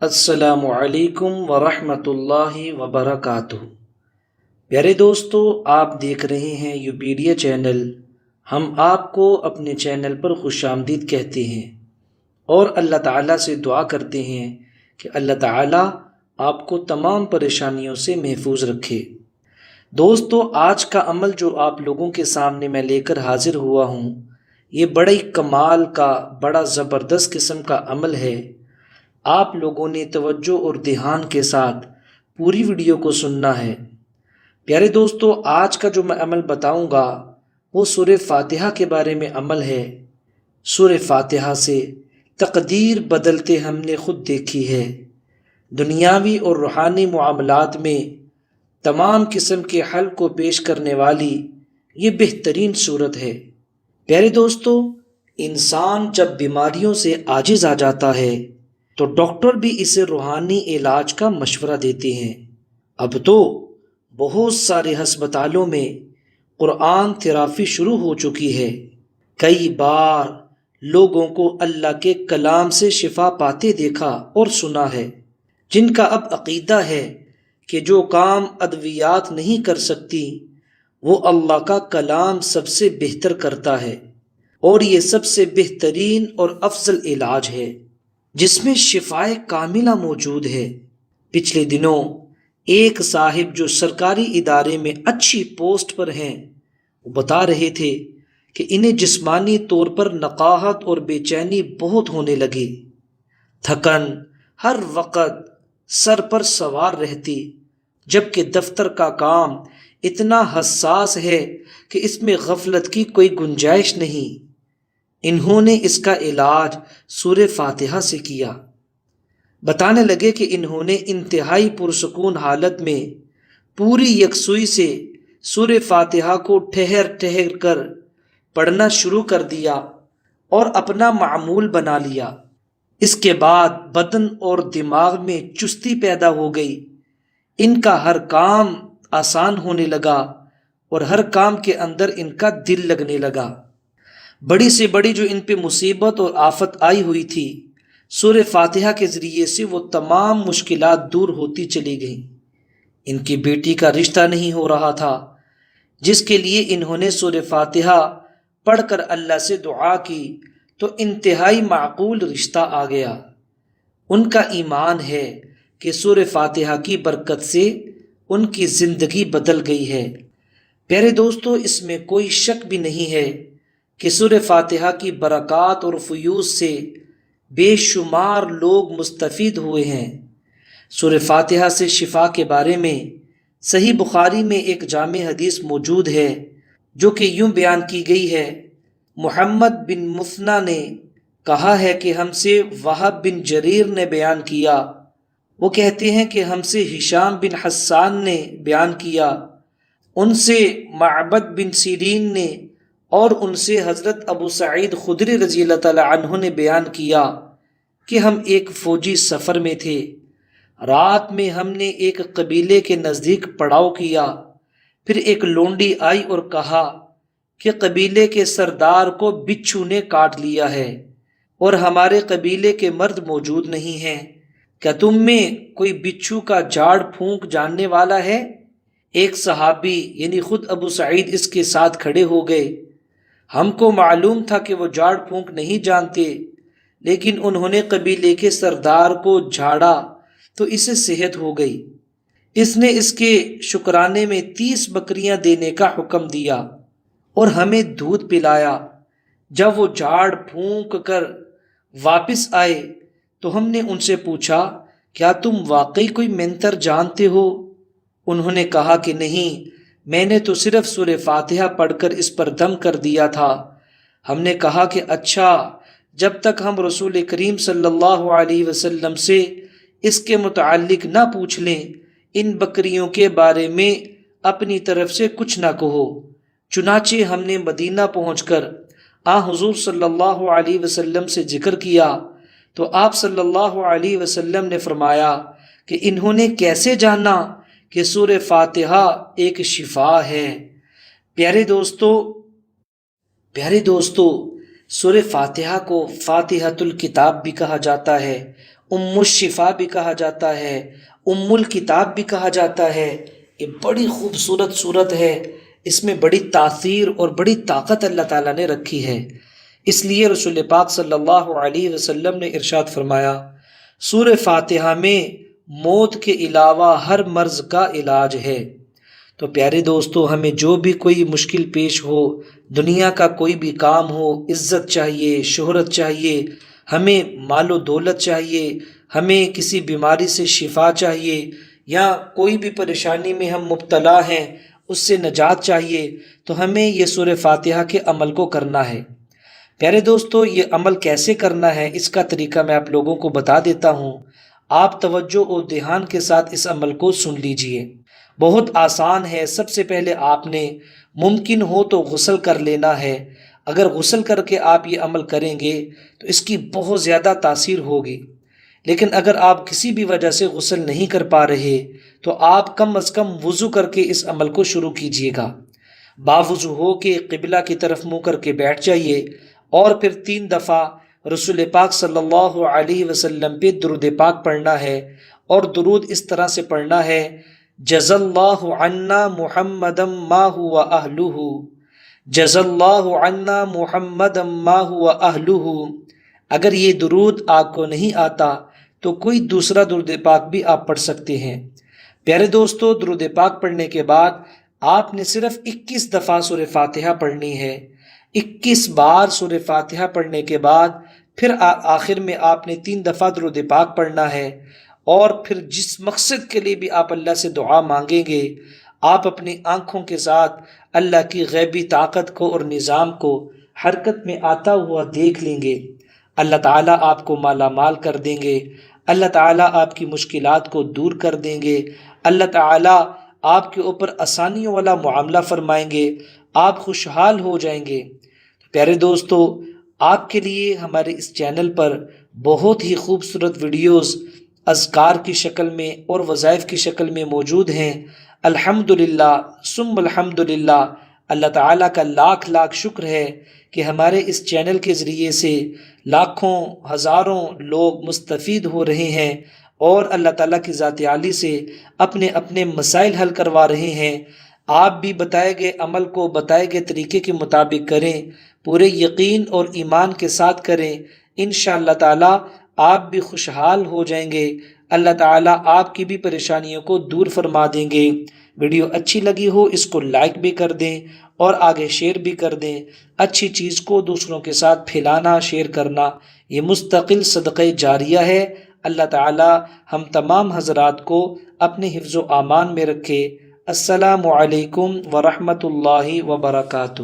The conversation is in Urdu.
السلام علیکم ورحمۃ اللہ وبرکاتہ۔ پیارے دوستو، آپ دیکھ رہے ہیں یوپیڈیا چینل۔ ہم آپ کو اپنے چینل پر خوش آمدید کہتے ہیں اور اللہ تعالیٰ سے دعا کرتے ہیں کہ اللہ تعالیٰ آپ کو تمام پریشانیوں سے محفوظ رکھے۔ دوستو، آج کا عمل جو آپ لوگوں کے سامنے میں لے کر حاضر ہوا ہوں، یہ بڑا ہی کمال کا، بڑا زبردست قسم کا عمل ہے۔ آپ لوگوں نے توجہ اور دھیان کے ساتھ پوری ویڈیو کو سننا ہے۔ پیارے دوستو، آج کا جو میں عمل بتاؤں گا وہ سورہ فاتحہ کے بارے میں عمل ہے۔ سورہ فاتحہ سے تقدیر بدلتے ہم نے خود دیکھی ہے۔ دنیاوی اور روحانی معاملات میں تمام قسم کے حل کو پیش کرنے والی یہ بہترین صورت ہے۔ پیارے دوستو، انسان جب بیماریوں سے عاجز آ جاتا ہے تو ڈاکٹر بھی اسے روحانی علاج کا مشورہ دیتے ہیں۔ اب تو بہت سارے ہسپتالوں میں قرآن تھراپی شروع ہو چکی ہے۔ کئی بار لوگوں کو اللہ کے کلام سے شفا پاتے دیکھا اور سنا ہے، جن کا اب عقیدہ ہے کہ جو کام ادویات نہیں کر سکتی وہ اللہ کا کلام سب سے بہتر کرتا ہے، اور یہ سب سے بہترین اور افضل علاج ہے جس میں شفائے کاملہ موجود ہے۔ پچھلے دنوں ایک صاحب جو سرکاری ادارے میں اچھی پوسٹ پر ہیں، وہ بتا رہے تھے کہ انہیں جسمانی طور پر نقاہت اور بے چینی بہت ہونے لگی۔ تھکن ہر وقت سر پر سوار رہتی، جبکہ دفتر کا کام اتنا حساس ہے کہ اس میں غفلت کی کوئی گنجائش نہیں۔ انہوں نے اس کا علاج سورہ فاتحہ سے کیا۔ بتانے لگے کہ انہوں نے انتہائی پرسکون حالت میں پوری یکسوئی سے سورہ فاتحہ کو ٹھہر ٹھہر کر پڑھنا شروع کر دیا اور اپنا معمول بنا لیا۔ اس کے بعد بدن اور دماغ میں چستی پیدا ہو گئی۔ ان کا ہر کام آسان ہونے لگا اور ہر کام کے اندر ان کا دل لگنے لگا۔ بڑی سے بڑی جو ان پہ مصیبت اور آفت آئی ہوئی تھی، سورہ فاتحہ کے ذریعے سے وہ تمام مشکلات دور ہوتی چلی گئیں۔ ان کی بیٹی کا رشتہ نہیں ہو رہا تھا، جس کے لیے انہوں نے سورہ فاتحہ پڑھ کر اللہ سے دعا کی تو انتہائی معقول رشتہ آ گیا۔ ان کا ایمان ہے کہ سورہ فاتحہ کی برکت سے ان کی زندگی بدل گئی ہے۔ پیارے دوستو، اس میں کوئی شک بھی نہیں ہے کہ سورہ فاتحہ کی برکات اور فیوض سے بے شمار لوگ مستفید ہوئے ہیں۔ سورہ فاتحہ سے شفا کے بارے میں صحیح بخاری میں ایک جامع حدیث موجود ہے جو کہ یوں بیان کی گئی ہے۔ محمد بن مثنیٰ نے کہا ہے کہ ہم سے وہب بن جریر نے بیان کیا، وہ کہتے ہیں کہ ہم سے ہشام بن حسان نے بیان کیا، ان سے معبد بن سیرین نے، اور ان سے حضرت ابو سعید خدری رضی اللہ تعالی عنہ نے بیان کیا کہ ہم ایک فوجی سفر میں تھے۔ رات میں ہم نے ایک قبیلے کے نزدیک پڑاؤ کیا، پھر ایک لونڈی آئی اور کہا کہ قبیلے کے سردار کو بچھو نے کاٹ لیا ہے اور ہمارے قبیلے کے مرد موجود نہیں ہیں، کیا تم میں کوئی بچھو کا جھاڑ پھونک جاننے والا ہے؟ ایک صحابی یعنی خود ابو سعید اس کے ساتھ کھڑے ہو گئے۔ ہم کو معلوم تھا کہ وہ جھاڑ پھونک نہیں جانتے، لیکن انہوں نے قبیلے کے سردار کو جھاڑا تو اسے صحت ہو گئی۔ اس نے اس کے شکرانے میں 30 بکریاں دینے کا حکم دیا اور ہمیں دودھ پلایا۔ جب وہ جھاڑ پھونک کر واپس آئے تو ہم نے ان سے پوچھا، کیا تم واقعی کوئی منتر جانتے ہو؟ انہوں نے کہا کہ نہیں، میں نے تو صرف سورہ فاتحہ پڑھ کر اس پر دم کر دیا تھا۔ ہم نے کہا کہ اچھا، جب تک ہم رسول کریم صلی اللہ علیہ وسلم سے اس کے متعلق نہ پوچھ لیں، ان بکریوں کے بارے میں اپنی طرف سے کچھ نہ کہو۔ چنانچہ ہم نے مدینہ پہنچ کر حضور صلی اللہ علیہ وسلم سے ذکر کیا تو آپ صلی اللہ علیہ وسلم نے فرمایا کہ انہوں نے کیسے جانا کہ سورہ فاتحہ ایک شفا ہے۔ پیارے دوستو، سورہ فاتحہ کو فاتحۃ الکتاب بھی کہا جاتا ہے الشفا بھی کہا جاتا ہے، الکتاب بھی کہا جاتا ہے۔ یہ بڑی خوبصورت صورت ہے، اس میں بڑی تاثیر اور بڑی طاقت اللہ تعالیٰ نے رکھی ہے۔ اس لیے رسول پاک صلی اللہ علیہ وسلم نے ارشاد فرمایا، سورہ فاتحہ میں موت کے علاوہ ہر مرض کا علاج ہے۔ تو پیارے دوستو، ہمیں جو بھی کوئی مشکل پیش ہو، دنیا کا کوئی بھی کام ہو، عزت چاہیے، شہرت چاہیے، ہمیں مال و دولت چاہیے، ہمیں کسی بیماری سے شفا چاہیے، یا کوئی بھی پریشانی میں ہم مبتلا ہیں اس سے نجات چاہیے، تو ہمیں یہ سورہ فاتحہ کے عمل کو کرنا ہے۔ پیارے دوستو، یہ عمل کیسے کرنا ہے اس کا طریقہ میں آپ لوگوں کو بتا دیتا ہوں۔ آپ توجہ اور دھیان کے ساتھ اس عمل کو سن لیجئے۔ بہت آسان ہے۔ سب سے پہلے آپ نے ممکن ہو تو غسل کر لینا ہے۔ اگر غسل کر کے آپ یہ عمل کریں گے تو اس کی بہت زیادہ تاثیر ہوگی، لیکن اگر آپ کسی بھی وجہ سے غسل نہیں کر پا رہے تو آپ کم از کم وضو کر کے اس عمل کو شروع کیجیے گا۔ باوضو ہو کے قبلہ کی طرف منہ کر کے بیٹھ جائیے، اور پھر 3 دفعہ رسول پاک صلی اللہ علیہ وسلم پہ درود پاک پڑھنا ہے، اور درود اس طرح سے پڑھنا ہے، جزا اللہ عنا محمدا ما هو اہلہ، جزا اللہ عنا محمدا ما هو اہلہ۔ اگر یہ درود آپ کو نہیں آتا تو کوئی دوسرا درود پاک بھی آپ پڑھ سکتے ہیں۔ پیارے دوستو، درود پاک پڑھنے کے بعد آپ نے صرف 21 دفعہ سورہ فاتحہ پڑھنی ہے۔ 21 بار سورہ فاتحہ پڑھنے کے بعد پھر آخر میں آپ نے 3 دفعہ درود پاک پڑھنا ہے، اور پھر جس مقصد کے لیے بھی آپ اللہ سے دعا مانگیں گے، آپ اپنی آنکھوں کے ساتھ اللہ کی غیبی طاقت کو اور نظام کو حرکت میں آتا ہوا دیکھ لیں گے۔ اللہ تعالیٰ آپ کو مالا مال کر دیں گے، اللہ تعالیٰ آپ کی مشکلات کو دور کر دیں گے، اللہ تعالیٰ آپ کے اوپر آسانیوں والا معاملہ فرمائیں گے، آپ خوشحال ہو جائیں گے۔ پیارے دوستو، آپ کے لیے ہمارے اس چینل پر بہت ہی خوبصورت ویڈیوز اذکار کی شکل میں اور وظائف کی شکل میں موجود ہیں۔ الحمدللہ ثم الحمدللہ، اللہ تعالیٰ کا لاکھ لاکھ شکر ہے کہ ہمارے اس چینل کے ذریعے سے لاکھوں ہزاروں لوگ مستفید ہو رہے ہیں، اور اللہ تعالیٰ کی ذات عالی سے اپنے اپنے مسائل حل کروا رہے ہیں۔ آپ بھی بتائے گئے عمل کو بتائے گئے طریقے کے مطابق کریں، پورے یقین اور ایمان کے ساتھ کریں، انشاءاللہ تعالیٰ آپ بھی خوشحال ہو جائیں گے، اللہ تعالیٰ آپ کی بھی پریشانیوں کو دور فرما دیں گے۔ ویڈیو اچھی لگی ہو اس کو لائک بھی کر دیں اور آگے شیئر بھی کر دیں۔ اچھی چیز کو دوسروں کے ساتھ پھیلانا، شیئر کرنا، یہ مستقل صدقہ جاریہ ہے۔ اللہ تعالیٰ ہم تمام حضرات کو اپنے حفظ و امان میں رکھے۔ السلام علیکم ورحمۃ اللہ وبرکاتہ۔